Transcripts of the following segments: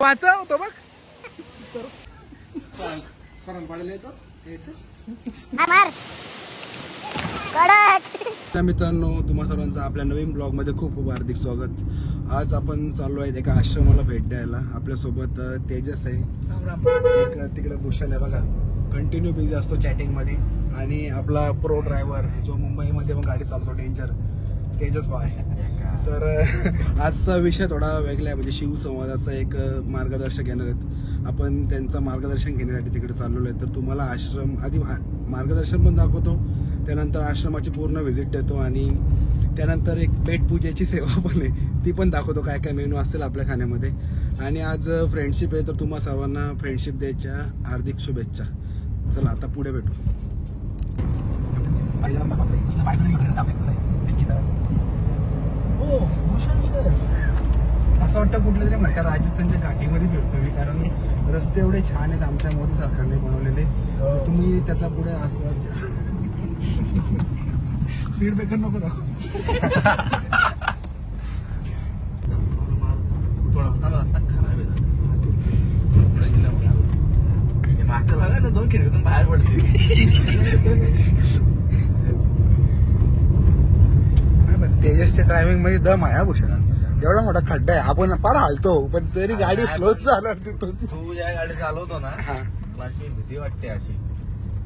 वाचा होतो बघ मित्रांनो, तुम्हा सर्वांचं आपल्या नवीन ब्लॉग मध्ये खूप खूप हार्दिक स्वागत. आज आपण चाललो आहे एका आश्रमाला भेट द्यायला. आपल्यासोबत तेजस आहे, एक तिकडे भूषण आहे बघा, कंटिन्यू बिझी असतो चॅटिंग मध्ये, आणि आपला प्रो ड्रायव्हर जो मुंबईमध्ये पण गाडी चालवतो डेंजर, तेजस भाई. तर आजचा विषय थोडा वेगळा आहे, म्हणजे शिवसंवादाचा एक मार्गदर्शक येणार आहेत. आपण त्यांचं मार्गदर्शन घेण्यासाठी तिकडे चाललेलो आहे. तर तुम्हाला आश्रम आधी मार्गदर्शन पण दाखवतो, त्यानंतर आश्रमाची पूर्ण व्हिजिट देतो, आणि त्यानंतर एक पेट पूजेची सेवा पण आहे ती पण दाखवतो, काय काय मेनू असतील आपल्या खाण्यामध्ये. आणि आज फ्रेंडशिप आहे, तर तुम्हा सर्वांना फ्रेंडशिप डेच्या हार्दिक शुभेच्छा. चला आता पुढे भेटू. असं वाटतं कुठल्या तरी मोठ्या राजस्थानच्या घाटीमध्ये फिरतो मी, कारण रस्ते एवढे छान आहेत आमच्या मोदी सरकारने बनवलेले. तुम्ही त्याचा पुढे आस्वाद घ्या. स्पीड ब्रेकर नको दाखव. दोन खिडकीतून बाहेर पडते. तेजसच्या ड्रायव्हिंग मध्ये दम आहे भूषण. एवढा मोठा खड्डा आहे, आपण फार हालतो, पण तरी गाडी स्लोच चालणार तिथून. तू ज्या गाडी चालवतो ना, माझी भीती वाटते अशी.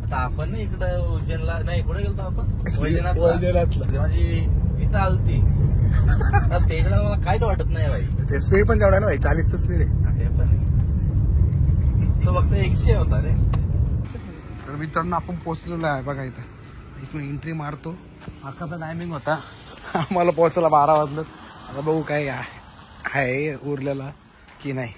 आता आपण ना इकडं उज्जैनला नाही, कुठे गेलो आपण, वैजनाथला. माझी इथं आलती, तेजला मला काहीच वाटत नाही भाई. ते स्पीड पण तेवढा ना भाई, 40चं स्पीड आहे. ते पण तो फक्त 100 होता रे. तर मित्रांनो, आपण पोहोचलेलो आहे बघा इथं. इथून एंट्री मारतो. अखाचा टायमिंग होता, आम्हाला पोहोचायला 12 वाजलं. आता बघू काय आहे उरलेला की नाही.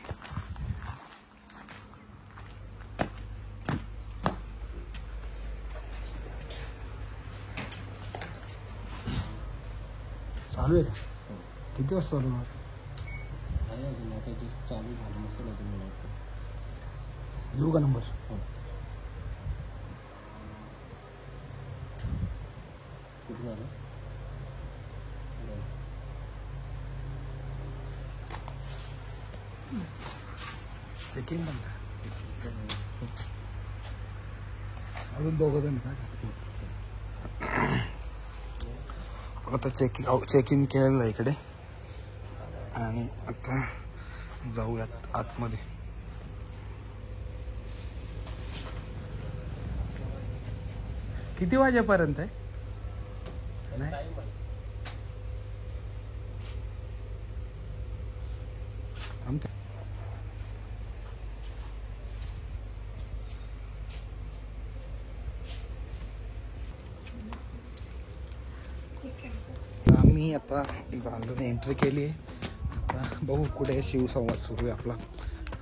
चालू आहे का? किती वाजता चालू आहे? येऊ का नंबर? चेकिंग पण अजून 2 जण का? आता चेक इन केलेलं आहे इकडे, आणि आता जाऊयात आतमध्ये. किती वाजेपर्यंत आहे? आम्ही आता झालो, एंट्री केली आहे. आता बघू कुठे शिवसंवाद सुरू आहे आपला.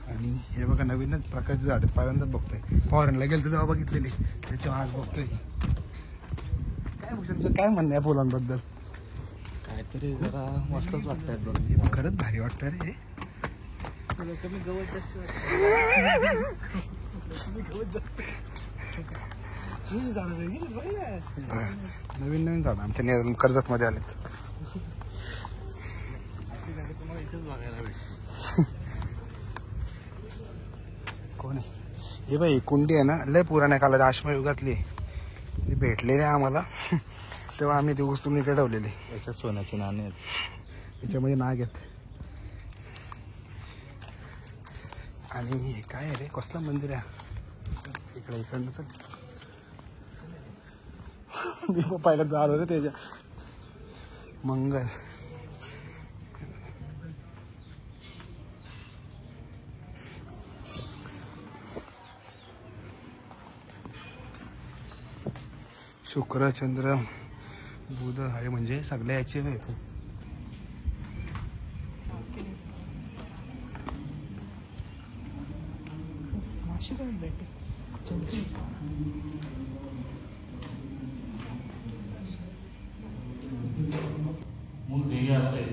आणि हे बघा, नवीनच प्रकारचे झाड पहिल्यांदा बघतोय. फॉरेनला गेलं तेव्हा बघितलेली, त्याच्यावर आज बघतोय. काय भूषणचं काय म्हणणं आहे फुलांबद्दल? काहीतरी जरा मस्तच वाटतंय. खरंच भारी वाटतं रे. कमी गवत जास्त नवीन नवीन झाड आमच्या कर्जत मध्ये आलेत. कोण आहे हे बाई? कुंडी आहे ना, लय पुराण्या काळात अश्मयुगातली ती भेटलेली आहे आम्हाला. तेव्हा आम्ही ती उचलून इकडे ठेवलेली. याच्यात सोन्याचे नाणे आहेत, त्याच्यामध्ये नाग आहेत. आणि हे काय रे, कसलं मंदिर आहे इकडे? इकडनंच मी पहिला झालो रे त्याच्या. मंगल शुक्र चंद्र बुध आहे, म्हणजे सगळ्या याची येते. मूळ ध्येय असं आहे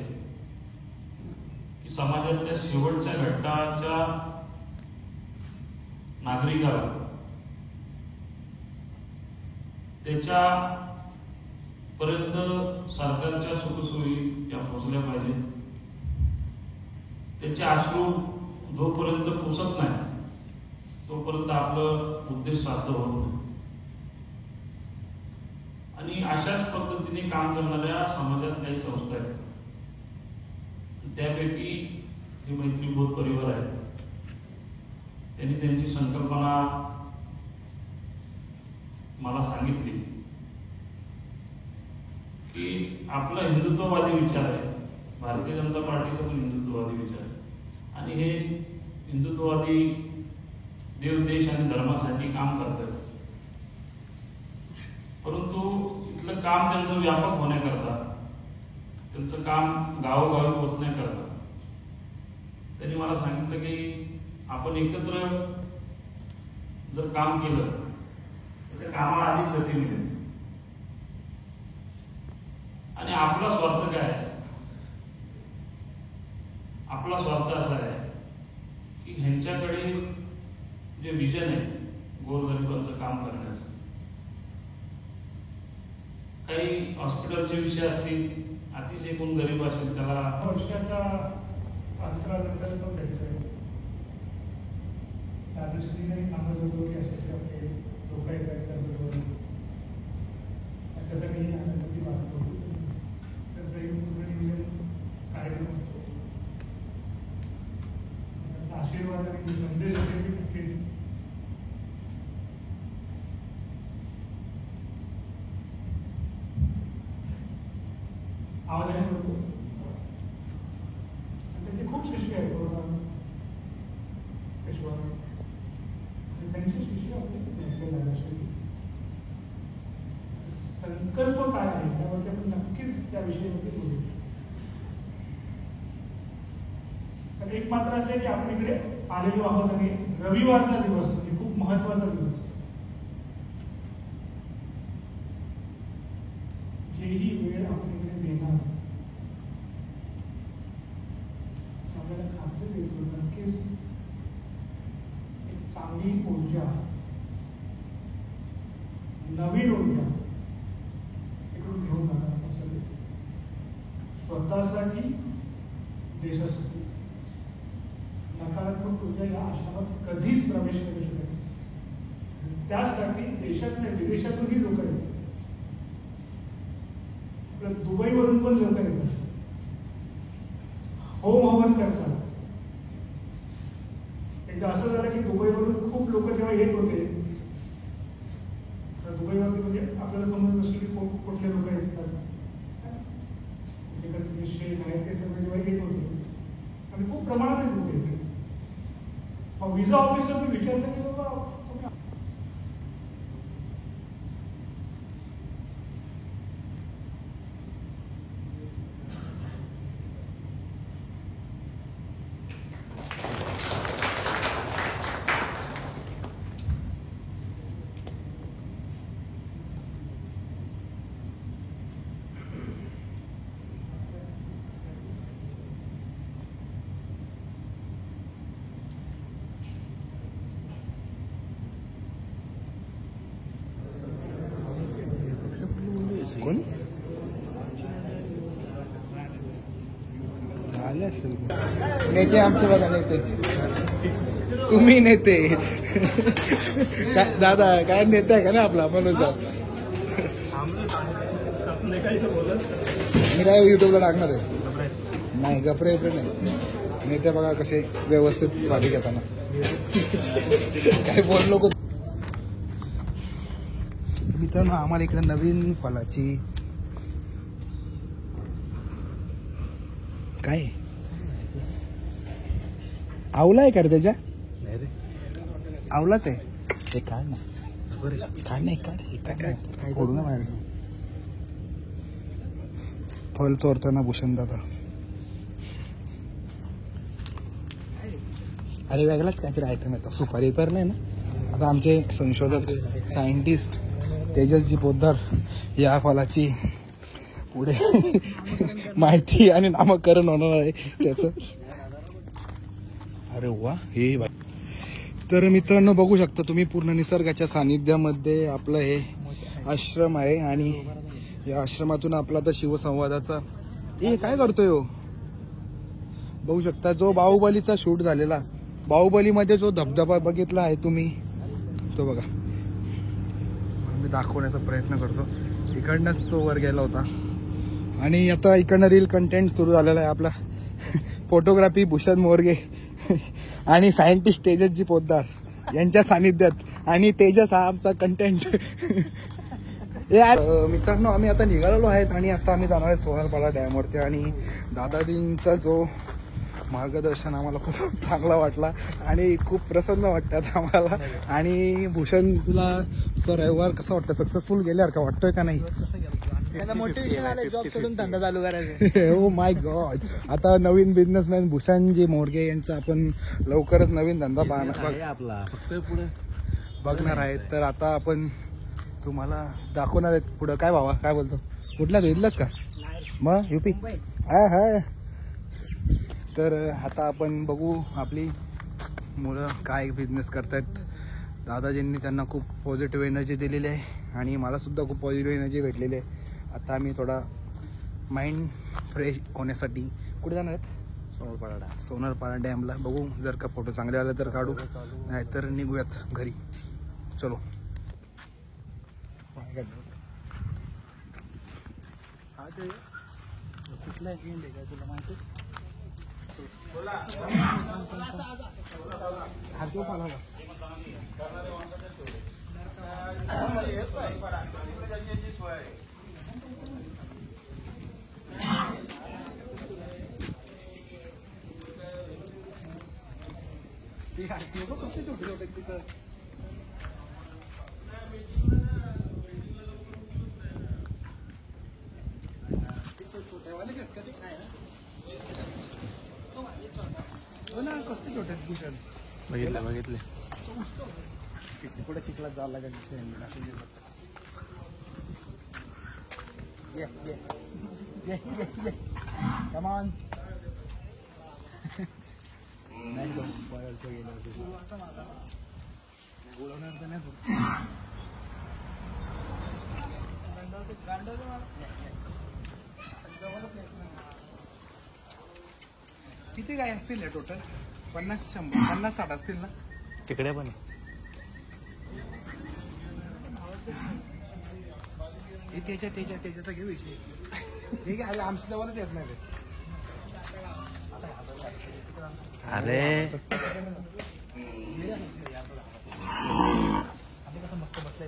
की समाजातल्या शेवटच्या घटकाच्या नागरिकाला त्याच्या पर्यंत सरकारच्या सुखसोयी या पोहोचल्या पाहिजेत. त्याचे अश्रू जोपर्यंत पोचत नाही तोपर्यंत आपलं उद्देश साध्य होत नाही. आणि अशाच पद्धतीने काम करणाऱ्या समाजात काही संस्था आहेत. त्यापैकी हे मैत्रीबोध परिवार आहे. त्यांनी त्यांची संकल्पना मला सांगितली की आपला हिंदुत्ववादी विचार आहे, भारतीय जनता पार्टीचा पण हिंदुत्ववादी विचार आहे. आणि हे हिंदुत्ववादी देव, देश आणि धर्मासाठी काम करतात. परंतु इथलं काम त्यांचं व्यापक होण्याकरता, त्यांचं काम गावोगावी पोचण्याकरता त्यांनी मला सांगितलं की आपण एकत्र जर काम केलं तर त्या कामाला अधिक गती मिळेल. आणि आपला स्वार्थ काय आहे? आपला स्वार्थ असा आहे की ह्यांच्याकडे जे विजन आहे गोरगरिबांचं काम करण्याचं, काही हॉस्पिटलचे विषय असतील, अतिशय कोण गरीब असेल त्याला वर्षाचा अंतरानंतर तो भेटतोय. त्या दृष्टीने काही सांगत होतो की असे आपले लोक येतात त्याबरोबर त्याच्यासाठी आनंदाची बात होती. त्याचा एक पूर्ण कार्यक्रम होतो. त्याचा आशीर्वाद आणि संदेश असेल की नक्कीच आवाज आहे. बरोबर त्याचे खूप शिष्य आहेत बरोबर पेशवा आणि त्यांचे शिष्य आपले संकल्प काय आहे त्यावरती आपण नक्कीच त्या विषयावरती बोलू. तर एक मात्र असं आहे की आपण इकडे आलेलो आहोत आणि रविवारचा दिवस म्हणजे खूप महत्वाचा दिवस. जेही वेळ आपण इकडे देणार आपल्याला खात्री देतो नक्कीच एक चांगली ऊर्जा, नवीन ऊर्जा इकडून घेऊन जाणार असेल. स्वतःसाठी, देशासाठी नकारात्मक ऊर्जा या आश्रमात कधीच प्रवेश करू शकत नाही. त्यासाठी देशातल्या विदेशातूनही लोक येतात. आपल्या दुबईवरून पण लोक येतात, होम हवन करतात. एकदा असं झालं की दुबईवरून खूप लोक जेव्हा येत होते, तर दुबईवरती म्हणजे आपल्याला समजत नसेल की कुठले लोक येतात. तिकडचे जे शेख आहेत ते सगळे जेव्हा येत होते आणि खूप प्रमाणात येत होते. मग विजा ऑफिसरने विचारलं की बाबा तुम्ही कोण आले असेल नेते आमचे बघा, नेते तुम्ही नेते दादा काय नेता आहे का ना आपला मनोज दादा. मी काय युट्यूबला टाकणार आहे नाही, गपरे नाही. नेते बघा कसे व्यवस्थित गाडी घेताना काय बोललो. मित्रांनो आम्हाला इकडे नवीन फळाची काय आवला आहे का रे? त्याच्या आवलाच आहे हे. काढ ना, काढ नाही, काढ काय फोडू ना बाहेर. फळ चोरताना भूषण दादा. अरे वेगळाच काहीतरी आयटम येतो. सुपारी पर नाही ना. आता आमचे संशोधक सायंटिस्ट तेजसजी पोद्दार या फळाची पुढे माहिती आणि नामकरण होणार आहे त्याचं. अरे वा, हे बाय. तर मित्रांनो बघू शकता तुम्ही पूर्ण निसर्गाच्या सानिध्यामध्ये आपलं हे आश्रम आहे. आणि या आश्रमातून आपला तर शिवसंवादाचा हे काय करतोय हो बघू शकता. जो बाहुबलीचा शूट झालेला बाहुबलीमध्ये जो धबधबा बघितला आहे तुम्ही तो बघा, मी दाखवण्याचा प्रयत्न करतो. इकडनंच तो वर गेला होता. आणि आता इकडनं रील कंटेंट सुरू झालेला आहे आपला. फोटोग्राफी भूषण मोरगे आणि सायंटिस्ट तेजसजी पोद्दार यांच्या सानिध्यात. आणि तेजस हा आमचा कंटेंट. मित्रांनो, आम्ही आता निघालेलो आहेत आणि आता आम्ही जाणार आहे सोनारपाडा डॅमवरती. आणि दादाजींचा जो मार्गदर्शन आम्हाला खूप चांगला वाटला आणि खूप प्रसन्न वाटतात आम्हाला. आणि भूषण, तुला रविवार कसा वाटतं? सक्सेसफुल गेल्यावर का वाटतोय का नाही? मोटिवेशन आलं जॉब सोडून धंदा चालू करायचा. Oh my God. आता नवीन बिझनेसमॅन भूषणजी मोरगे यांचा आपण लवकरच नवीन धंदा आपला फक्त पुढे बघणार आहेत. तर आता आपण तुम्हाला दाखवणार आहेत पुढं. काय बाबा, काय बोलतो? कुठला इथलाच का? मग युपी. हा. तर आता आपण बघू आपली मुलं काय बिझनेस करतायत. दादाजींनी त्यांना खूप पॉझिटिव्ह एनर्जी दिलेली आहे आणि मला सुद्धा खूप पॉझिटिव्ह एनर्जी भेटलेली आहे. आता आम्ही थोडा माइंड फ्रेश होण्यासाठी कुठे जाणार आहेत? सोनारपाडा डॅमला. बघू, जर का फोटो चांगले आले तर काढू, नाहीतर निघूयात घरी. चलो. कुठला एंड आहे का तुला माहिती? बघितले पुढे चिखलात जावं लागेल. Come on. नाही बळायचं गेलं बोलवणार तर नाही. किती काय असतील ना टोटल? 50-100 50-60 असतील ना तिकडे पण. त्याच्याचा घे विषय. ठीक आहे, आमच्या जवळच येत नाही. अरे मस्त बसलाय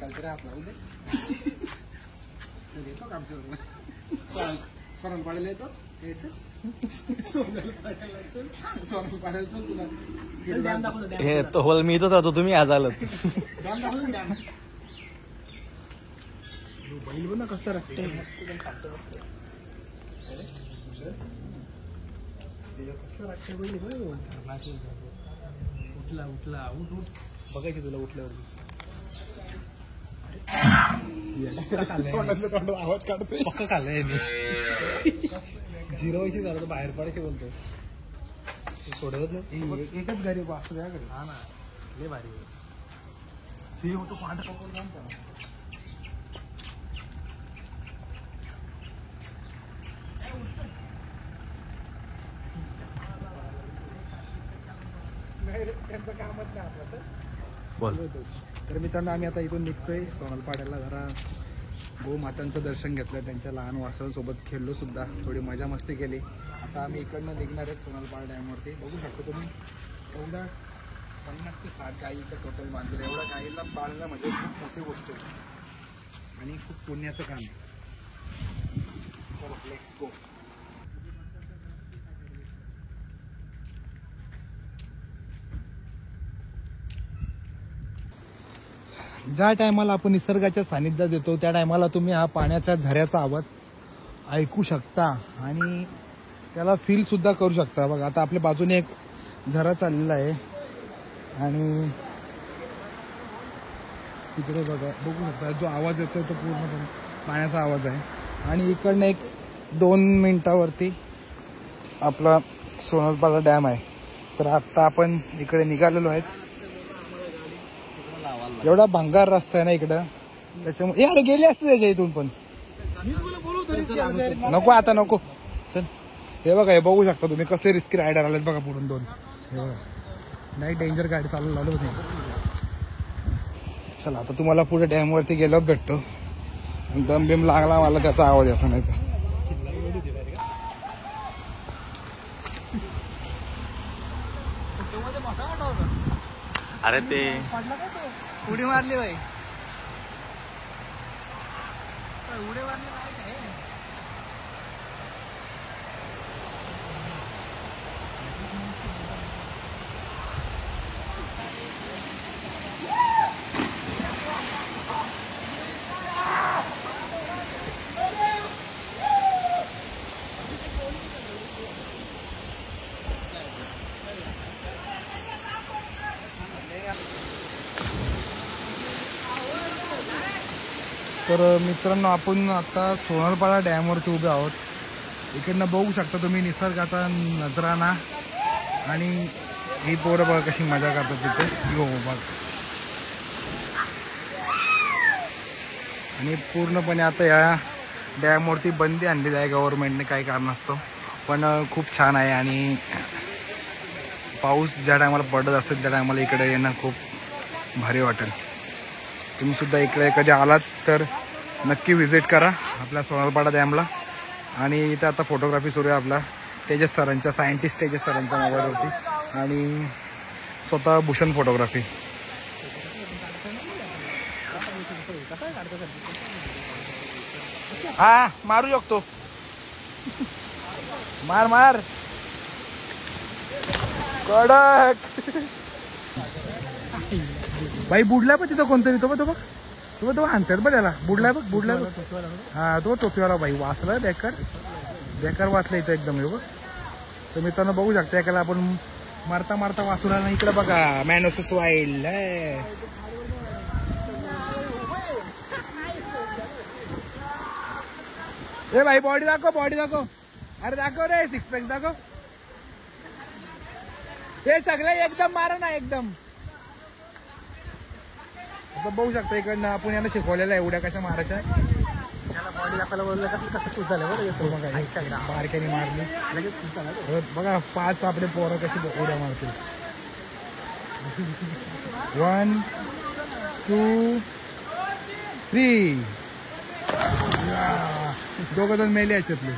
कल्चर आपला येतो का आमच्या सोनल पाडायला येतो. सोनल पाडायला तुला हे तो होल मी इथंच होतो, तुम्ही आज आलात. बैल बघ ना कसं राखते. उठला उठ बघायची तुला उठल्यावर. आवाज काढतोय. पक्का खाल्लंय मी. झिरोशी झालं तर बाहेर पडायचे बोलतो. सोडत नाही. एकच घरी असं द्या घरी. हा ना, लय भारी ते होतो. पांढरा पकडून जाणता त्यांचं कामच नाही आपलं. तर मित्रांनो, आम्ही आता इथून निघतोय सोनलपाड्याला. जरा गोमातांचं दर्शन घेतलं, त्यांच्या लहान वासरांसोबत खेळलो सुद्धा, थोडी मजा मस्ती केली. आता आम्ही इकडनं निघणार आहेत सोनलपाडा डॅमवरती. बघू शकतो तुम्ही, एवढा 50 ते 60 गायी इथं टोटल बांधलेलं. एवढ्या गायीला पाळणं म्हणजे खूप मोठी गोष्ट आहे आणि खूप पुण्याचं काम आहे. चलो लेट्स गो. ज्या टायमाला आपण निसर्गाच्या सानिध्यात येतो त्या टायमाला तुम्ही हा पाण्याच्या झऱ्याचा आवाज ऐकू शकता आणि त्याला फील सुद्धा करू शकता. बघा, आता आपल्या बाजूने एक झरा चाललेला आहे आणि तिकडे बघा, बघू शकता जो आवाज येतोय तो पूर्णपणे पाण्याचा आवाज आहे. आणि इकडनं एक 2 मिनिटावरती आपला सोनलपाडा डॅम आहे. तर आत्ता आपण इकडे निघालेलो आहेत. एवढा भंगार रस्ता आहे ना इकडं, त्याच्यामुळे अरे गेले असते त्याच्या इथून पण. नको आता नको, चल हे बघा, हे बघू शकता तुम्ही कसले रिस्की रायडर आलेत बघा पुढून दोन. हे बघा, नाही डेंजर गाडी चालू लावलं होती. चला आता तुम्हाला पुढे डॅम वरती गेलो भेटतो. दम बिम लागला मला त्याचा आवाज याचा नाही तर. अरे ते उडी मारली बाई, उडी मारली. तर मित्रांनो, आपण आता सोनलपाडा डॅमवरती उभे आहोत. इकडनं बघू शकता तुम्ही निसर्गाचा नजराणा. आणि ही पोरं बघा कशी मजा करतात तिथे. हो बघ. आणि पूर्णपणे आता या डॅमवरती बंदी आणलेली आहे गव्हर्नमेंटने काही कारणास्तव. पण खूप छान आहे. आणि पाऊस ज्या टायमाला पडत असेल त्या टायमाला इकडे येणं खूप भारी वाटेल. तुम्ही सुद्धा इकडे कधी आलात तर नक्की व्हिजिट करा आपल्या सोनलपाडा डॅमला. आणि इथे आता फोटोग्राफी सुरू आहे आपला तेजस सरांच्या, सायंटिस्ट तेजस सरांच्या मोबाईलवरती. आणि स्वतः भूषण फोटोग्राफी. हा मारू शकतो. मार मार कडक. बाई बुडला पण तिथं कोणतरी. तो बघ तो आणतात बघ त्याला. बुडलाय बघ, बुडलाय बघ. हा तो टोपीवाला बाई वाचलाय. बेकार बेकार वाचला इथं एकदम. हे बघ. तर मित्रांनो बघू शकता एकाला आपण मारता मारता वाचूला नाही. इकडे बघा मॅनोसिस वाईल्ड. ए भाई बॉडी दाखव, बॉडी दाखव. अरे दाखव रे, सिक्स पॅक दाखव. ते सगळे एकदम मारा ना एकदम. आता बघू शकता इकडनं आपण यांना शिकवलेलं आहे उड्या कशा मारायच्या. त्याला बॉडी दाखवायला बोललं का कसं खुश झालं बरं. बारक्याने मारली लगेच खुश झालं. बघा. 5 आपले पोरं कशी उड्या मारतील. 1 2 3. दोघं जण मेले याच्यातले.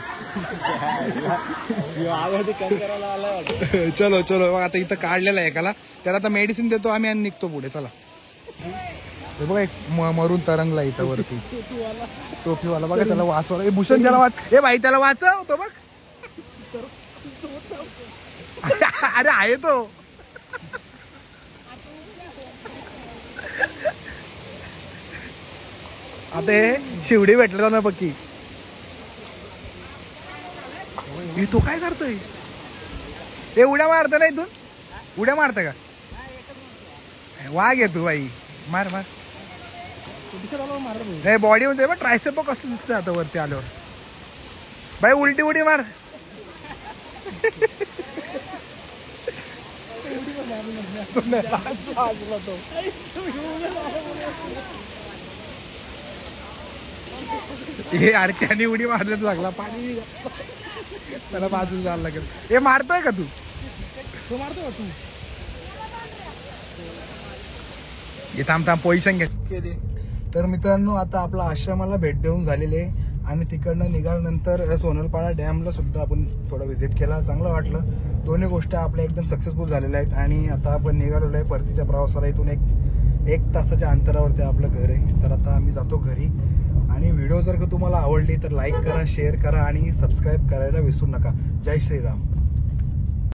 चलो चलो. आता इथं काढलेलं आहे एकाला. त्याला आता मेडिसिन देतो आम्ही आणि निघतो पुढे. चला. हे बघा एक मरून तरंगला इथं वरती टोपीवाला. बघा त्याला वाचवा. भूषण त्याला वाच. हे भाई त्याला वाचव. तो बघ. अरे आहे तो. आता हे शिवडी भेटलं ना बघी. तो काय करतोय. हे उड्या मारत ना इथून. उड्या मारत का. वाघ आहे तू बाई. मार मार. नाही बॉडी मध्ये बघ ट्रायसेप कसं दिसतं आता वरती आल्यावर. बाई उलटी उडी मार. हे अरे त्याने उडी मारल्याच लागला. पाणी त्याला बाजूला जायला लागेल. हे मारतोय का तू. तो मारतोय का तू. हे थांब थांब पोझिशन घे. तर मित्रांनो आता आपला आश्रमाला भेट देऊन झालेले आहे. आणि तिकडनं निघाल्यानंतर सोनलपाडा डॅमला सुद्धा आपण थोडं व्हिजिट केला. चांगलं वाटलं. दोन्ही गोष्टी आपल्या एकदम सक्सेसफुल झालेल्या आहेत. आणि आता आपण निघालेलो आहे परतीच्या प्रवासाला. इथून एक तासाच्या अंतरावरती आपलं घर आहे. तर आता आम्ही जातो घरी. आणि व्हिडिओ जर का तुम्हाला आवडली तर लाईक करा, शेअर करा आणि सबस्क्राईब करायला विसरू नका. जय श्रीराम.